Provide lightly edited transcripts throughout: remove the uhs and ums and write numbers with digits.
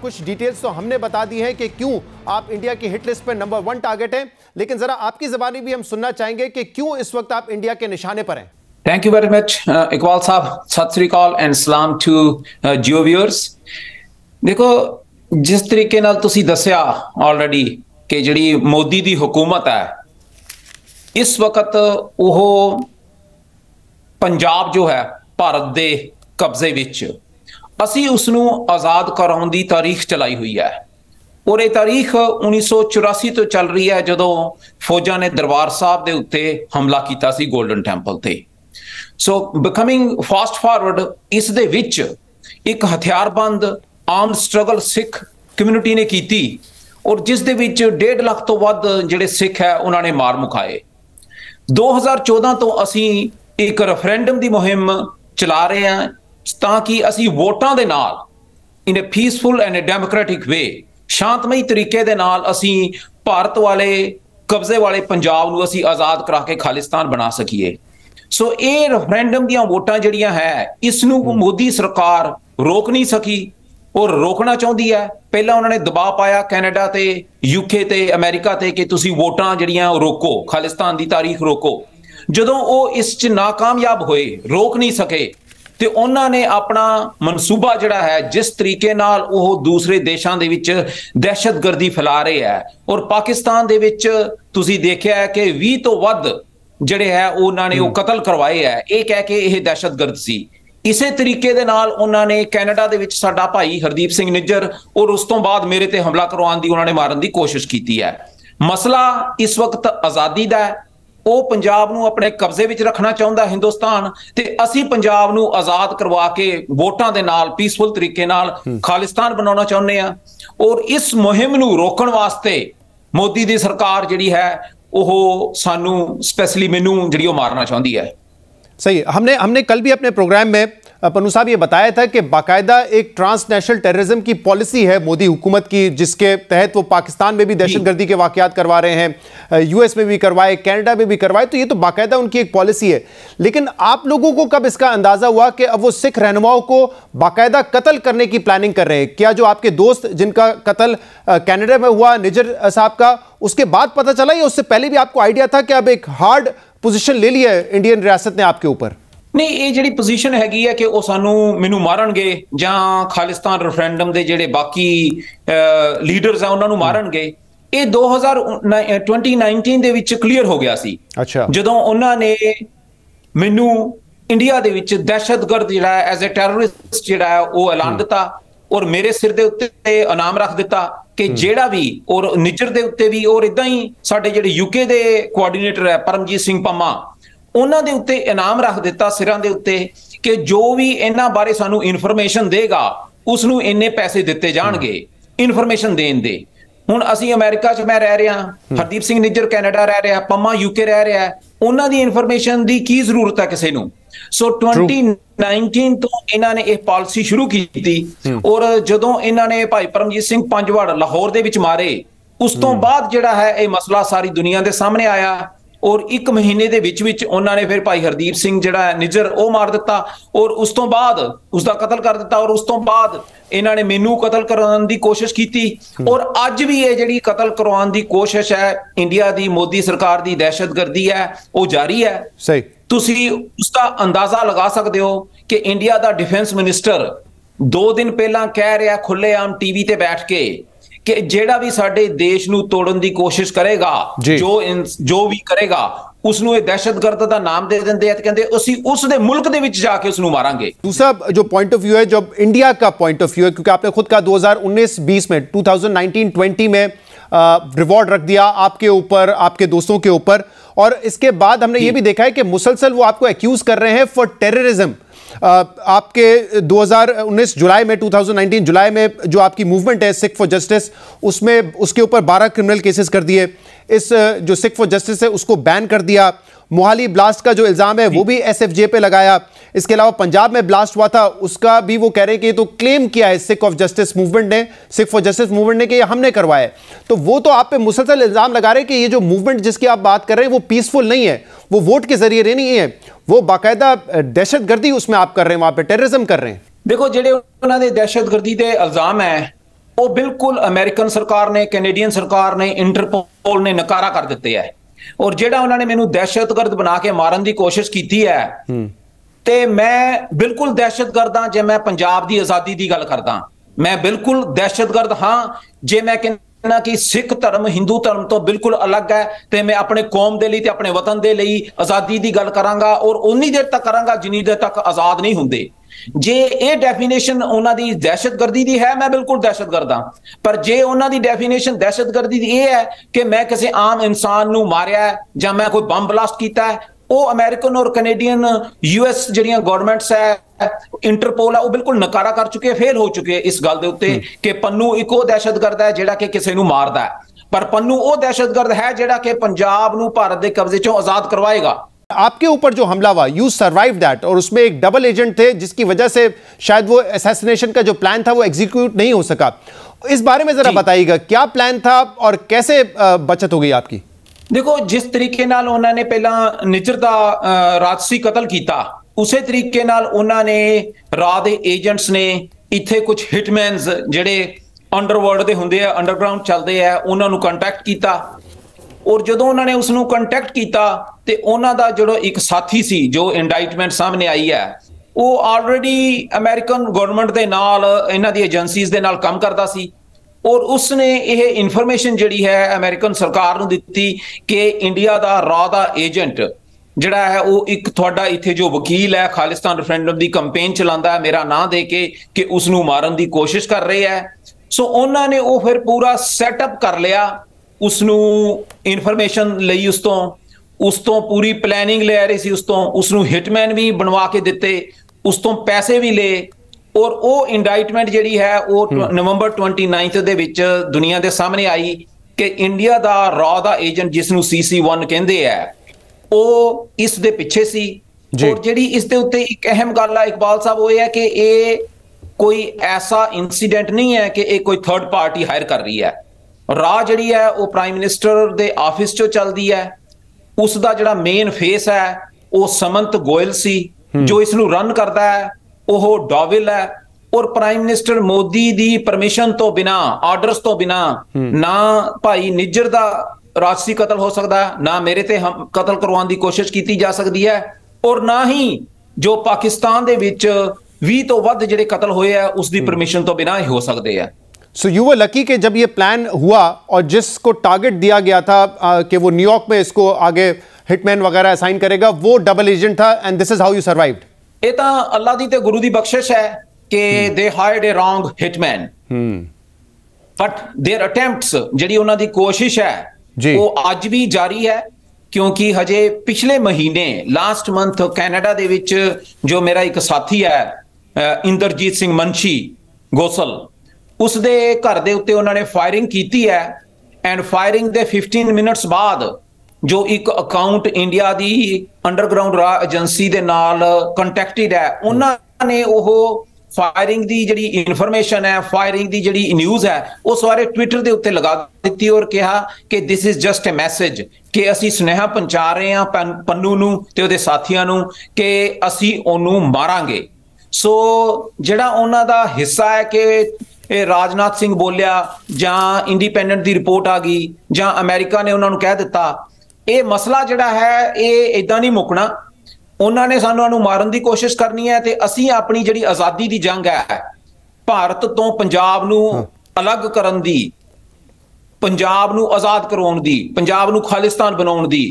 कुछ डिटेल्स तो हमने बता दी हैं कि क्यों आप इंडिया की हिट लिस्ट पर नंबर 1 टारगेट हैं, लेकिन जरा आपकी ज़बानी भी हम सुनना चाहेंगे कि क्यों इस वक्त आप इंडिया के निशाने पर हैं। Thank you very much Iqbal साहब, सत श्री अकाल एंड सलाम टू जियो व्यूअर्स। देखो, जिस तरीके नाल तुसी दस्या ऑलरेडी कि जिहड़ी मोदी दी हुकूमत है इस वक्त वो पंजाब जो है भारत दे कब्जे विच, ਅਸੀਂ ਉਸ ਨੂੰ ਆਜ਼ਾਦ ਕਰਾਉਣ ਦੀ ਤਾਰੀਖ ਚਲਾਈ ਹੋਈ ਹੈ ਔਰ ਇਹ ਤਾਰੀਖ 1984 ਤੋਂ ਚੱਲ ਰਹੀ ਹੈ ਜਦੋਂ ਫੌਜਾਂ ਨੇ ਦਰਬਾਰ ਸਾਹਿਬ ਦੇ ਉੱਤੇ ਹਮਲਾ ਕੀਤਾ ਸੀ ਗੋਲਡਨ ਟੈਂਪਲ ਤੇ। ਸੋ ਬਿਕਮਿੰਗ ਫਾਸਟ ਫਾਰਵਰਡ, ਇਸ ਦੇ ਵਿੱਚ ਇੱਕ ਹਥਿਆਰਬੰਦ ਆਰਮਡ ਸਟਰਗਲ ਸਿੱਖ ਕਮਿਊਨਿਟੀ ਨੇ ਕੀਤੀ ਔਰ ਜਿਸ ਦੇ ਵਿੱਚ 1.5 ਲੱਖ ਤੋਂ ਵੱਧ ਜਿਹੜੇ ਸਿੱਖ ਹੈ ਉਹਨਾਂ ਨੇ ਮਾਰ ਮੁਕਾਏ। 2014 ਤੋਂ ਅਸੀਂ ਇੱਕ ਰੈਫਰੈਂਡਮ ਦੀ ਮੁਹਿੰਮ ਚਲਾ ਰਹੇ ਹਾਂ ਤਾਂ ਕਿ ਅਸੀਂ ਵੋਟਾਂ ਦੇ ਨਾਲ ਇਨ ਅ ਪੀਸਫੁਲ ਐਂਡ ਅ ਡੈਮੋਕ੍ਰੈਟਿਕ ਵੇ, ਸ਼ਾਂਤਮਈ ਤਰੀਕੇ ਦੇ ਨਾਲ ਅਸੀਂ ਭਾਰਤ ਵਾਲੇ ਕਬਜ਼ੇ ਵਾਲੇ ਪੰਜਾਬ ਨੂੰ ਅਸੀਂ ਆਜ਼ਾਦ ਕਰਾ ਕੇ ਖਾਲਿਸਤਾਨ ਬਣਾ ਸਕੀਏ। ਸੋ ਇਹ ਰੈਫਰੈਂਡਮ ਦੀਆਂ ਵੋਟਾਂ ਜਿਹੜੀਆਂ ਹੈ ਇਸ ਨੂੰ ਮੋਦੀ ਸਰਕਾਰ ਰੋਕ ਨਹੀਂ ਸਕੀ ਔਰ ਰੋਕਣਾ ਚਾਹੁੰਦੀ ਹੈ। ਪਹਿਲਾਂ ਉਹਨਾਂ ਨੇ ਦਬਾਅ ਪਾਇਆ ਕੈਨੇਡਾ ਤੇ ਯੂਕੇ ਤੇ ਅਮਰੀਕਾ ਤੇ ਕਿ ਤੁਸੀਂ ਵੋਟਾਂ ਜਿਹੜੀਆਂ ਰੋਕੋ, ਖਾਲਿਸਤਾਨ ਦੀ ਤਾਰੀਖ ਰੋਕੋ। ਜਦੋਂ ਉਹ ਇਸ 'ਚ ਨਾਕਾਮਯਾਬ ਹੋਏ, ਰੋਕ ਨਹੀਂ ਸਕੇ, ਤੇ ਉਹਨਾਂ ਨੇ ਆਪਣਾ ਮਨਸੂਬਾ ਜਿਹੜਾ ਹੈ ਜਿਸ ਤਰੀਕੇ ਨਾਲ ਉਹ ਦੂਸਰੇ ਦੇਸ਼ਾਂ ਦੇ ਵਿੱਚ ਦਹਿਸ਼ਤਗਰਦੀ ਫੈਲਾ ਰਹੇ ਹੈ ਔਰ ਪਾਕਿਸਤਾਨ ਦੇ ਵਿੱਚ ਤੁਸੀਂ ਦੇਖਿਆ ਹੈ ਕਿ 20 ਤੋਂ ਵੱਧ ਜਿਹੜੇ ਹੈ ਉਹਨਾਂ ਨੇ ਉਹ ਕਤਲ ਕਰਵਾਏ ਹੈ, ਇਹ ਕਹਿ ਕੇ ਇਹ ਦਹਿਸ਼ਤਗਰਦ ਸੀ। ਇਸੇ ਤਰੀਕੇ ਦੇ ਨਾਲ ਉਹਨਾਂ ਨੇ ਕੈਨੇਡਾ ਦੇ ਵਿੱਚ ਸਾਡਾ ਭਾਈ ਹਰਦੀਪ ਸਿੰਘ ਨਿੱਜਰ ਔਰ ਉਸ ਤੋਂ ਬਾਅਦ ਮੇਰੇ ਤੇ ਹਮਲਾ ਕਰਵਾਉਣ ਦੀ ਉਹਨਾਂ ਨੇ ਮਾਰਨ ਦੀ ਕੋਸ਼ਿਸ਼ ਕੀਤੀ ਹੈ। ਮਸਲਾ ਇਸ ਵਕਤ ਆਜ਼ਾਦੀ ਦਾ ਹੈ। ਉਹ ਪੰਜਾਬ ਨੂੰ ਆਪਣੇ ਕਬਜ਼ੇ ਵਿੱਚ ਰੱਖਣਾ ਚਾਹੁੰਦਾ ਹਿੰਦੁਸਤਾਨ ਤੇ ਅਸੀਂ ਪੰਜਾਬ ਨੂੰ ਆਜ਼ਾਦ ਕਰਵਾ ਕੇ ਵੋਟਾਂ ਦੇ ਨਾਲ ਪੀਸਫੁਲ ਤਰੀਕੇ ਨਾਲ ਖਾਲਿਸਤਾਨ ਬਣਾਉਣਾ ਚਾਹੁੰਦੇ ਆ ਔਰ ਇਸ ਮੁਹਿੰਮ ਨੂੰ ਰੋਕਣ ਵਾਸਤੇ ਮੋਦੀ ਦੀ ਸਰਕਾਰ ਜਿਹੜੀ ਹੈ ਉਹ ਸਾਨੂੰ स्पेशली मैनू जी मारना चाहती है। सही, हमने कल भी अपने प्रोग्राम में पन्नू साहब ये बताया था कि बाकायदा एक ट्रांसनेशनल टेररिज्म की पॉलिसी है मोदी हुकूमत की, जिसके तहत वो पाकिस्तान में भी दहशतगर्दी के वाकयात करवा रहे हैं, यूएस में भी करवाए, कनाडा में भी करवाए, तो ये तो बाकायदा उनकी एक पॉलिसी है। लेकिन आप लोगों को कब इसका अंदाजा हुआ कि अब वो सिख रहनुमाओं को बाकायदा कत्ल करने की प्लानिंग कर रहे हैं? क्या जो आपके दोस्त जिनका कत्ल कनाडा में हुआ, निजर साहब का, उसके बाद पता चला या उससे पहले भी आपको आइडिया था कि अब एक हार्ड पोजीशन ले लिया है इंडियन रियासत ने आपके ऊपर? नहीं, ये जी पोजीशन हैगी है कि वो सानू मैनू मारनगे जां खालिस्तान रेफरेंडम दे जेडे बाकी लीडर्स हैं उन्होंने मारनगे, ये 2019 ਦੇ ਵਿੱਚ ਕਲੀਅਰ ਹੋ ਗਿਆ ਸੀ। ਅੱਛਾ, ਜਦੋਂ ਉਹਨਾਂ ਨੇ ਮੈਨੂੰ ਇੰਡੀਆ ਦੇ ਵਿੱਚ ਦਹਿਸ਼ਤਗਰਦ ਜਿਹੜਾ ਹੈ ਐਜ਼ ਅ ਟੈਰਰਿਸਟ ਜਿਹੜਾ ਹੈ ਉਹ ਐਲਾਨ ਦਿੱਤਾ ਔਰ ਮੇਰੇ ਸਿਰ ਦੇ ਉੱਤੇ ਇਨਾਮ ਰੱਖ ਦਿੱਤਾ ਕਿ ਜਿਹੜਾ ਵੀ ਔਰ ਨਿੱਜਰ ਦੇ ਉੱਤੇ ਵੀ ਔਰ ਇਦਾਂ ਹੀ ਸਾਡੇ ਜਿਹੜੇ ਯੂਕੇ ਦੇ ਕੋਆਰਡੀਨੇਟਰ ਹੈ ਪਰਮਜੀਤ ਸਿੰਘ ਪੰਮਾ, ਉਹਨਾਂ ਦੇ ਉੱਤੇ ਇਨਾਮ ਰੱਖ ਦਿੱਤਾ ਸਿਰਾਂ ਦੇ ਉੱਤੇ ਕਿ ਜੋ ਵੀ ਇਹਨਾਂ ਬਾਰੇ ਸਾਨੂੰ ਇਨਫੋਰਮੇਸ਼ਨ ਦੇਗਾ ਉਸ ਨੂੰ ਇੰਨੇ ਪੈਸੇ ਦਿੱਤੇ ਜਾਣਗੇ ਇਨਫੋਰਮੇਸ਼ਨ ਦੇਣ ਦੇ। ਹੁਣ ਅਸੀਂ ਅਮਰੀਕਾ 'ਚ ਮੈਂ ਰਹਿ ਰਿਹਾ, ਹਰਦੀਪ ਸਿੰਘ ਨਿੱਜਰ ਕੈਨੇਡਾ ਰਹਿ ਰਿਹਾ, ਪੰਮਾ ਯੂਕੇ ਰਹਿ ਰਿਹਾ, ਉਹਨਾਂ ਦੀ ਇਨਫੋਰਮੇਸ਼ਨ ਦੀ ਕੀ ਜ਼ਰੂਰਤ ਹੈ ਕਿਸੇ ਨੂੰ? ਸੋ 2019 ਤੋਂ ਇਹਨਾਂ ਨੇ ਇਹ ਪਾਲਿਸੀ ਸ਼ੁਰੂ ਕੀਤੀ ਔਰ ਜਦੋਂ ਇਹਨਾਂ ਨੇ ਭਾਈ ਪਰਮਜੀਤ ਸਿੰਘ ਪੰਜਵੜ ਲਾਹੌਰ ਦੇ ਵਿੱਚ ਮਾਰੇ ਉਸ ਤੋਂ ਬਾਅਦ ਜਿਹੜਾ ਹੈ ਇਹ ਮਸਲਾ ਸਾਰੀ ਦੁਨੀਆ ਦੇ ਸਾਹਮਣੇ ਆਇਆ ਔਰ 1 ਮਹੀਨੇ ਦੇ ਵਿੱਚ ਉਹਨਾਂ ਨੇ ਫਿਰ ਭਾਈ ਹਰਦੀਪ ਸਿੰਘ ਜਿਹੜਾ ਨਿੱਜਰ ਉਹ ਮਾਰ ਦਿੱਤਾ ਔਰ ਉਸ ਤੋਂ ਬਾਅਦ ਉਸ ਦਾ ਕਤਲ ਕਰ ਦਿੱਤਾ ਔਰ ਉਸ ਤੋਂ ਬਾਅਦ ਇਹਨਾਂ ਨੇ ਮੈਨੂੰ ਕਤਲ ਕਰਨ ਦੀ ਕੋਸ਼ਿਸ਼ ਕੀਤੀ ਔਰ ਅੱਜ ਵੀ ਇਹ ਜਿਹੜੀ ਕਤਲ ਕਰਵਾਉਣ ਦੀ ਕੋਸ਼ਿਸ਼ ਹੈ ਇੰਡੀਆ ਦੀ ਮੋਦੀ ਸਰਕਾਰ ਦੀ ਦਹਿਸ਼ਤਗਰਦੀ ਹੈ ਉਹ ਜਾਰੀ ਹੈ। ਸਹੀ, ਤੁਸੀਂ ਉਸ ਦਾ ਅੰਦਾਜ਼ਾ ਲਗਾ ਸਕਦੇ ਹੋ ਕਿ ਇੰਡੀਆ ਦਾ ਡਿਫੈਂਸ ਮਿਨਿਸਟਰ 2 ਦਿਨ ਪਹਿਲਾਂ ਕਹਿ ਰਿਹਾ ਖੁੱਲ੍ਹੇਆਮ ਟੀਵੀ ਤੇ ਬੈਠ ਕੇ ਕਿ ਜਿਹੜਾ ਵੀ ਸਾਡੇ ਦੇਸ਼ ਨੂੰ ਤੋੜਨ ਦੀ ਕੋਸ਼ਿਸ਼ ਕਰੇਗਾ, ਜੋ ਵੀ ਕਰੇਗਾ ਉਸ ਨੂੰ ਇਹ ਦਹਿਸ਼ਤਗਰਦ ਦਾ ਨਾਮ दे ਦਿੰਦੇ ਆ ਤੇ ਕਹਿੰਦੇ ਅਸੀਂ ਉਸ ਦੇ ਮੁਲਕ ਦੇ ਵਿੱਚ ਜਾ ਕੇ ਉਸ ਨੂੰ ਮਾਰਾਂਗੇ। दूसरा जो पॉइंट ऑफ व्यू है, जो इंडिया का पॉइंट ऑफ व्यू है, क्योंकि आपने खुद कहा 2019-20 में 2019-20 में रिवॉर्ड रख दिया आपके ऊपर, आपके दोस्तों के ऊपर, और इसके बाद हमने ये भी देखा है कि मुसलसल वो आपको एक्यूज कर रहे हैं फॉर टेररिज्म। आपके 2019 जुलाई में 2019 जुलाई में जो आपकी मूवमेंट है सिख फॉर जस्टिस, उसमें उसके ऊपर 12 क्रिमिनल केसेस कर दिए, इस जो सिख फॉर जस्टिस है उसको बैन कर दिया, मोहाली ब्लास्ट का जो इल्ज़ाम है वो भी एसएफजे पे लगाया, इसके अलावा पंजाब में ब्लास्ट हुआ था उसका भी वो कह रहे हैं कि ये तो क्लेम किया है सिख ऑफ जस्टिस मूवमेंट ने, सिख फॉर जस्टिस मूवमेंट ने कि ये हमने करवाया है। तो वो तो आप पे मुसलसल इल्ज़ाम लगा रहे हैं कि ये जो मूवमेंट जिसकी आप बात कर रहे हैं वो पीसफुल नहीं है, वो वोट के जरिए नहीं है, वो बाकायदा दहशतगर्दी उसमें आप कर रहे हैं, वहाँ पे टेररिज्म कर रहे हैं। देखो जेडे उन्होंने दहशतगर्दी के इल्ज़ाम है ਉਹ ਬਿਲਕੁਲ ਅਮਰੀਕਨ ਸਰਕਾਰ ਨੇ, ਕੈਨੇਡੀਅਨ ਸਰਕਾਰ ਨੇ, ਇੰਟਰਪੋਲ ਨੇ ਨਕਾਰਾ ਕਰ ਦਿੱਤੇ ਹੈ। ਔਰ ਜਿਹੜਾ ਉਹਨਾਂ ਨੇ ਮੈਨੂੰ ਦਹਿਸ਼ਤਗਰਦ ਬਣਾ ਕੇ ਮਾਰਨ ਦੀ ਕੋਸ਼ਿਸ਼ ਕੀਤੀ ਹੈ, ਤੇ ਮੈਂ ਬਿਲਕੁਲ ਦਹਿਸ਼ਤਗਰਦ ਹਾਂ ਜੇ ਮੈਂ ਪੰਜਾਬ ਦੀ ਆਜ਼ਾਦੀ ਦੀ ਗੱਲ ਕਰਦਾ। ਮੈਂ ਬਿਲਕੁਲ ਦਹਿਸ਼ਤਗਰਦ ਹਾਂ ਜੇ ਮੈਂ ਕਹਿੰਦਾ ਕਿ ਸਿੱਖ ਧਰਮ ਹਿੰਦੂ ਧਰਮ ਤੋਂ ਬਿਲਕੁਲ ਅਲੱਗ ਹੈ, ਤੇ ਮੈਂ ਆਪਣੇ ਕੌਮ ਦੇ ਲਈ ਤੇ ਆਪਣੇ ਵਤਨ ਦੇ ਲਈ ਆਜ਼ਾਦੀ ਦੀ ਗੱਲ ਕਰਾਂਗਾ, ਔਰ ਉਨੀ ਦੇਰ ਤੱਕ ਕਰਾਂਗਾ ਜਿੰਨੀ ਦੇਰ ਤੱਕ ਆਜ਼ਾਦ ਨਹੀਂ ਹੁੰਦੇ। ਜੇ ਇਹ ਡੈਫੀਨੇਸ਼ਨ ਉਹਨਾਂ ਦੀ ਦਹਿਸ਼ਤਗਰਦੀ ਦੀ ਹੈ, ਮੈਂ ਬਿਲਕੁਲ ਦਹਿਸ਼ਤਗਰਦ ਹਾਂ। ਪਰ ਜੇ ਉਹਨਾਂ ਦੀ ਡੈਫੀਨੇਸ਼ਨ ਦਹਿਸ਼ਤਗਰਦੀ ਦੀ ਇਹ ਹੈ ਕਿ ਮੈਂ ਕਿਸੇ ਆਮ ਇਨਸਾਨ ਨੂੰ ਮਾਰਿਆ ਜਾਂ ਮੈਂ ਕੋਈ ਬੰਬ ਬਲਾਸਟ ਕੀਤਾ ਹੈ, ਉਹ ਅਮਰੀਕਨ ਔਰ ਕੈਨੇਡੀਅਨ US ਜਿਹੜੀਆਂ ਗਵਰਨਮੈਂਟਸ ਹੈ, ਇੰਟਰਪੋਲ ਹੈ, ਉਹ ਬਿਲਕੁਲ ਨਕਾਰਾ ਕਰ ਚੁੱਕੇ, ਫੇਲ ਹੋ ਚੁੱਕੇ ਇਸ ਗੱਲ ਦੇ ਉੱਤੇ ਕਿ ਪੰਨੂ ਇੱਕੋ ਦਹਿਸ਼ਤਗਰਦ ਹੈ ਜਿਹੜਾ ਕਿ ਕਿਸੇ ਨੂੰ ਮਾਰਦਾ ਹੈ, ਪਰ ਪੰਨੂ ਉਹ ਦਹਿਸ਼ਤਗਰਦ ਹੈ ਜਿਹੜਾ ਕਿ ਪੰਜਾਬ ਨੂੰ ਭਾਰਤ ਦੇ ਕਬਜ਼ੇ ਚੋਂ ਆਜ਼ਾਦ ਕਰਵਾਏਗਾ। आपके ऊपर जो हमला हुआ, यू सर्वाइव दैट, और उसमें एक डबल एजेंट थे जिसकी वजह से शायद वो असैसिनेशन का जो प्लान था वो एग्जीक्यूट नहीं हो सका। इस बारे में जरा बताइएगा, क्या प्लान था और कैसे बचत हो गई आपकी? देखो, जिस तरीके नाल उन्होंने पहला निजर दा राजसी कतल किया, उसे तरीके नाल उन्होंने राह दे एजेंट्स ने इत्थे कुछ हिटमैन्स जेडे अंडरवर्ल्ड दे हुंदे आ, अंडरग्राउंड चलते हैं, उन्होंने कंटैक्ट किया। और जो उन्होंने उसनों कंटैक्ट किया तो उन्हों का जो एक साथी सी, जो इंडाइटमेंट सामने आई है, वो ऑलरेडी अमेरिकन गवर्नमेंट के नाल इन्हां दी एजेंसीज दे नाल काम करता सी, और उसने ये इन्फॉर्मेशन जिहड़ी है अमेरिकन सरकार नूं दित्ती कि इंडिया दा रॉ दा एजेंट जिहड़ा है वो एक तुहाडा इत्थे जो वकील है खालिस्तान रेफरेंडम दी कंपेन चलांदा है मेरा नाम दे के कि उसनूं मारन दी कोशिश कर रहे हैं। सो उन्होंने वो फिर पूरा सैटअप कर लिया, उसनूं इन्फॉर्मेशन लई, उस तो पूरी प्लैनिंग ले रही सी, उसनूं हिटमैन भी बनवा के दिते, उस तो पैसे भी ले, और वो इंडाइटमेंट जिहड़ी है वो नवंबर 29 दे विच दुनिया दे सामने आई कि इंडिया दा रॉ दा एजेंट जिसनूं CC1 कहंदे है वो इस दे पिछे सी। और जिहड़ी इस दे उत्ते एक अहम गल है इकबाल साहब, वो है कि ये कोई ऐसा इंसीडेंट नहीं है कि ये कोई थर्ड पार्टी हायर कर रही है। राह जिहड़ी है वो प्राइम मिनिस्टर दे ऑफिस चों चलदी है, उसका जिहड़ा मेन फेस है वो समंत गोयल सी, जो इसनूं रन करता है वो डॉविल है, और प्राइम मिनिस्टर मोदी दी परमिशन तो बिना, आर्डर्स तो बिना ना भाई निज्जर दा राजसी कतल हो सकता है, ना मेरे ते हम कतल करवाने की कोशिश की जा सकती है, और ना ही जो पाकिस्तान दे विच 20 तो वध जिहड़े कतल होए है उसकी परमिशन तो बिना ही हो सकते हैं। सो यू वर लकी कि जब ये प्लान हुआ और जिसको टारगेट दिया गया था कि वो न्यूयॉर्क में इसको आगे हिटमैन वगैरह असाइन करेगा, वो डबल एजेंट था, and this is how you survived. ये तो अल्लाह दी ते गुरु दी बख्शिश है कि they hired a wrong hitman, but their attempts जिहड़ी उन्हां दी कोशिश है वो अज भी जारी है, क्योंकि हजे पिछले महीने लास्ट मंथ कैनेडा दे विच जो मेरा एक साथी है इंद्रजीत सिंह मंशी गोसल, उसदे घर दे उत्ते उन्होंने फायरिंग की है, एंड फायरिंग दे 15 मिनट्स बाद जो एक अकाउंट इंडिया दी अंडरग्राउंड रॉ एजेंसी दे नाल कंटैक्टेड है, उन्होंने वो फायरिंग दी जिहड़ी इन्फॉर्मेशन है, फायरिंग दी जिहड़ी न्यूज़ है वो सारे ट्विटर दे उत्ते लगा दित्ती और कहा कि this is just a message, कि असी सुनेहा पहुंचा रहे हैं पन्नू नूं ते उहदे साथियां नूं कि असी ओनू मारांगे। सो जिहड़ा उन्हां दा हिस्सा है कि राजनाथ सिंह बोलिया जां इंडिपेंडेंट दी रिपोर्ट आ गई जां अमेरिका ने उन्होंने कह दिता, ये मसला जिहड़ा है ये इदां नहीं मुकना, उन्होंने सानू मारन की कोशिश करनी है, ते असी अपनी जिहड़ी आज़ादी की जंग है भारत तो पंजाब नू अलग करन दी, पंजाब नू आज़ाद करवाउण दी, पंजाब नू खालिस्तान बनाउण दी,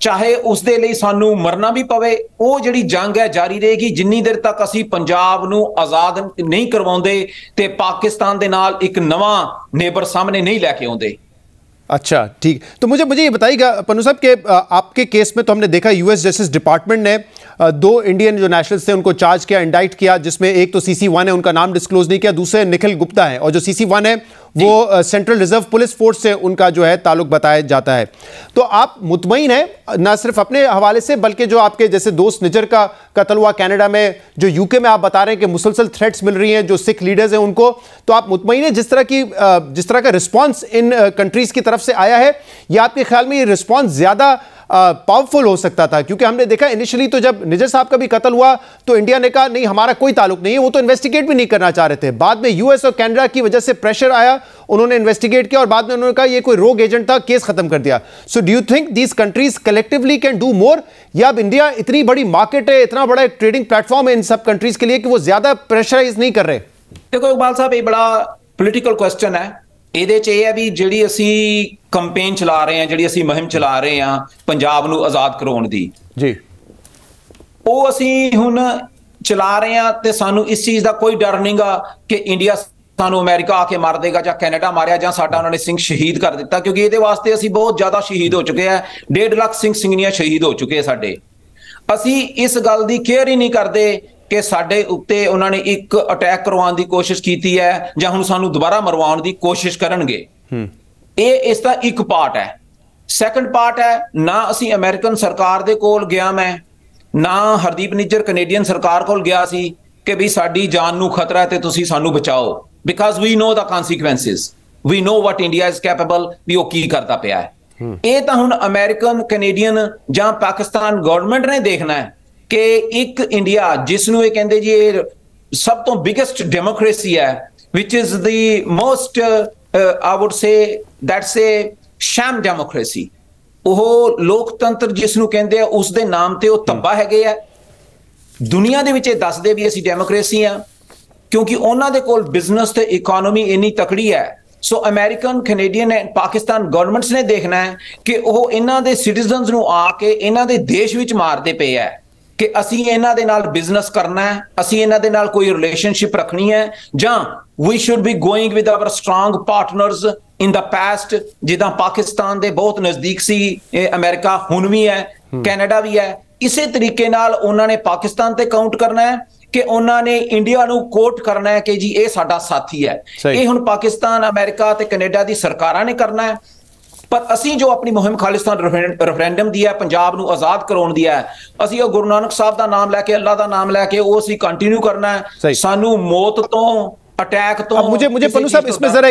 चाहे उस दे लई सानू मरना भी पवे, वो जिहड़ी जंग है जारी रहेगी जिन्नी देर तक असी पंजाब नू आज़ाद नहीं करवाउंदे ते पाकिस्तान दे नाल एक नवां नेबर सामने नहीं लैके आउंदे। अच्छा, ठीक। तो मुझे ये बताइएगा पन्नू साहब कि आपके केस में तो हमने देखा US जस्टिस डिपार्टमेंट ने 2 इंडियन जो नेशनल्स थे उनको चार्ज किया, इंडाइट किया, जिसमें एक तो CC1 है, उनका नाम डिस्क्लोज नहीं किया, दूसरे निखिल गुप्ता है, और जो CC1 है वो सेंट्रल रिजर्व पुलिस फोर्स से उनका जो है ताल्लुक बताया जाता है। तो आप मुतमईन हैं ना सिर्फ अपने हवाले से, बल्कि जो आपके जैसे दोस्त निजर का कत्ल हुआ कनाडा में, जो UK में आप बता रहे हैं कि मुसलसल थ्रेट्स मिल रही हैं जो सिख लीडर्स हैं उनको, तो आप मुतमईन हैं जिस तरह का रिस्पॉन्स इन कंट्रीज की तरफ से आया है, या आपके ख्याल में ये रिस्पॉन्स ज़्यादा पावरफुल हो सकता था, क्योंकि हमने देखा इनिशियली तो जब निजर साहब का भी कत्ल हुआ तो इंडिया ने कहा नहीं हमारा कोई ताल्लुक नहीं है, वो तो इन्वेस्टिगेट भी नहीं करना चाह रहे थे। बाद में यूएस और कनाडा की वजह से प्रेशर आया, उन्होंने इन्वेस्टिगेट किया और बाद में उन्होंने कहा ये कोई रोग एजेंट था, केस खत्म कर दिया। So do you think these countries collectively can do more, या अब इंडिया इतनी बड़ी मार्केट है, इतना बड़ा एक ट्रेडिंग प्लेटफॉर्म है इन सब कंट्रीज के लिए कि वो ज्यादा प्रेशराइज नहीं कर रहे? देखो इकबाल साहब, ये बड़ा पॉलिटिकल क्वेश्चन है। ਇਹਦੇ ਚ ਇਹ ਹੈ ਵੀ ਜਿਹੜੀ ਅਸੀਂ ਕੰਪੇਨ ਚਲਾ ਰਹੇ ਹਾਂ, ਜਿਹੜੀ ਅਸੀਂ ਮੁਹਿੰਮ ਚਲਾ ਰਹੇ ਹਾਂ ਪੰਜਾਬ ਨੂੰ ਆਜ਼ਾਦ ਕਰਾਉਣ ਦੀ ਜੀ, ਉਹ ਅਸੀਂ ਹੁਣ ਚਲਾ ਰਹੇ ਹਾਂ ਤੇ ਸਾਨੂੰ ਇਸ ਚੀਜ਼ ਦਾ ਕੋਈ ਡਰ ਨਹੀਂਗਾ ਕਿ ਇੰਡੀਆ ਸਾਨੂੰ ਅਮਰੀਕਾ ਆ ਕੇ ਮਾਰ ਦੇਗਾ ਜਾਂ ਕੈਨੇਡਾ ਮਾਰਿਆ ਜਾਂ ਸਾਡਾ ਉਹਨਾਂ ਨੇ ਸਿੰਘ ਸ਼ਹੀਦ ਕਰ ਦਿੱਤਾ, ਕਿਉਂਕਿ ਇਹਦੇ ਵਾਸਤੇ ਅਸੀਂ ਬਹੁਤ ਜ਼ਿਆਦਾ ਸ਼ਹੀਦ ਹੋ ਚੁੱਕੇ ਆ। 1.5 ਲੱਖ ਸਿੰਘ ਸਿੰਘਣੀਆਂ ਸ਼ਹੀਦ ਹੋ ਚੁੱਕੇ ਆ ਸਾਡੇ। ਅਸੀਂ ਇਸ ਗੱਲ ਦੀ ਕੇਅਰ ਹੀ ਨਹੀਂ ਕਰਦੇ ਕਿ ਸਾਡੇ ਉੱਤੇ ਉਹਨਾਂ ਨੇ ਇੱਕ ਅਟੈਕ ਕਰਵਾਉਣ ਦੀ ਕੋਸ਼ਿਸ਼ ਕੀਤੀ ਹੈ ਜਾਂ ਹੁਣ ਸਾਨੂੰ ਦੁਬਾਰਾ ਮਰਵਾਉਣ ਦੀ ਕੋਸ਼ਿਸ਼ ਕਰਨਗੇ। ਇਹ ਇਸ ਦਾ ਇੱਕ ਪਾਰਟ ਹੈ। ਸੈਕੰਡ ਪਾਰਟ ਹੈ, ਨਾ ਅਸੀਂ ਅਮਰੀਕਨ ਸਰਕਾਰ ਦੇ ਕੋਲ ਗਿਆ ਮੈਂ, ਨਾ ਹਰਦੀਪ ਨਿੱਜਰ ਕੈਨੇਡੀਅਨ ਸਰਕਾਰ ਕੋਲ ਗਿਆ ਸੀ ਕਿ ਵੀ ਸਾਡੀ ਜਾਨ ਨੂੰ ਖਤਰਾ ਹੈ ਤੇ ਤੁਸੀਂ ਸਾਨੂੰ ਬਚਾਓ, because we know the consequences, we know what India is capable, ਵੀ ਉਹ ਕੀ ਕਰਦਾ ਪਿਆ ਹੈ। ਇਹ ਤਾਂ ਹੁਣ ਅਮਰੀਕਨ ਕੈਨੇਡੀਅਨ ਜਾਂ ਪਾਕਿਸਤਾਨ ਗਵਰਨਮੈਂਟ ਨੇ ਦੇਖਣਾ ਹੈ ਕਿ ਇੱਕ ਇੰਡੀਆ ਜਿਸ ਨੂੰ ਇਹ ਕਹਿੰਦੇ ਜੀ ਇਹ ਸਭ ਤੋਂ ਬਿਗੇਸਟ ਡੈਮੋਕ੍ਰੇਸੀ ਹੈ, which is the most I would say that's a sham democracy, ਉਹ ਲੋਕਤੰਤਰ ਜਿਸ ਨੂੰ ਕਹਿੰਦੇ ਆ ਉਸ ਦੇ ਨਾਮ ਤੇ ਉਹ ਧੱਬਾ ਹੈਗੇ ਆ। ਦੁਨੀਆ ਦੇ ਵਿੱਚ ਇਹ ਦੱਸਦੇ ਵੀ ਅਸੀਂ ਡੈਮੋਕ੍ਰੇਸੀ ਆ, ਕਿਉਂਕਿ ਉਹਨਾਂ ਦੇ ਕੋਲ ਬਿਜ਼ਨਸ ਤੇ ਇਕਨੋਮੀ ਇੰਨੀ ਤਕੜੀ ਹੈ। So American, Canadian and Pakistan governments ਨੇ ਦੇਖਣਾ ਹੈ ਕਿ ਉਹ ਇਹਨਾਂ ਦੇ ਸਿਟੀਜ਼ਨਸ ਨੂੰ ਆ ਕੇ ਇਹਨਾਂ ਦੇ ਦੇਸ਼ ਵਿੱਚ ਮਾਰਦੇ ਪਏ ਹੈ ਕਿ ਅਸੀਂ ਇਹਨਾਂ ਦੇ ਨਾਲ ਬਿਜ਼ਨਸ ਕਰਨਾ ਹੈ, ਅਸੀਂ ਇਹਨਾਂ ਦੇ ਨਾਲ ਕੋਈ ਰਿਲੇਸ਼ਨਸ਼ਿਪ ਰੱਖਣੀ ਹੈ, ਜਾਂ we should be going with our strong partners in the past, ਜਿੱਦਾਂ ਪਾਕਿਸਤਾਨ ਦੇ ਬਹੁਤ ਨਜ਼ਦੀਕ ਸੀ ਅਮਰੀਕਾ, ਹੁਣ ਵੀ ਹੈ, ਕੈਨੇਡਾ ਵੀ ਹੈ। ਇਸੇ ਤਰੀਕੇ ਨਾਲ ਉਹਨਾਂ ਨੇ ਪਾਕਿਸਤਾਨ ਤੇ ਕਾਊਂਟ ਕਰਨਾ ਹੈ ਕਿ ਉਹਨਾਂ ਨੇ ਇੰਡੀਆ ਨੂੰ ਕੋਟ ਕਰਨਾ ਹੈ ਕਿ ਜੀ ਇਹ ਸਾਡਾ ਸਾਥੀ ਹੈ। ਇਹ ਹੁਣ ਪਾਕਿਸਤਾਨ, ਅਮਰੀਕਾ ਤੇ ਕੈਨੇਡਾ ਦੀ ਸਰਕਾਰਾਂ ਨੇ ਕਰਨਾ ਹੈ। ਪਰ ਅਸੀਂ ਜੋ ਆਪਣੀ ਮੁਹਿੰਮ ਖਾਲਿਸਤਾਨ ਰੈਫਰੈਂਡਮ ਦੀ ਹੈ, ਪੰਜਾਬ ਨੂੰ ਆਜ਼ਾਦ ਕਰਾਉਣ ਦੀ ਹੈ, ਅਸੀਂ ਉਹ ਗੁਰੂ ਨਾਨਕ ਸਾਹਿਬ ਦਾ ਨਾਮ ਲੈ ਕੇ, ਅੱਲਾਹ ਦਾ ਨਾਮ ਲੈ ਕੇ ਉਹ ਅਸੀਂ ਕੰਟੀਨਿਊ ਕਰਨਾ ਹੈ। ਸਾਨੂੰ ਮੌਤ ਤੋਂ, ਅਟੈਕ ਤੋਂ मुझे पन्नू साहब इसमें जरा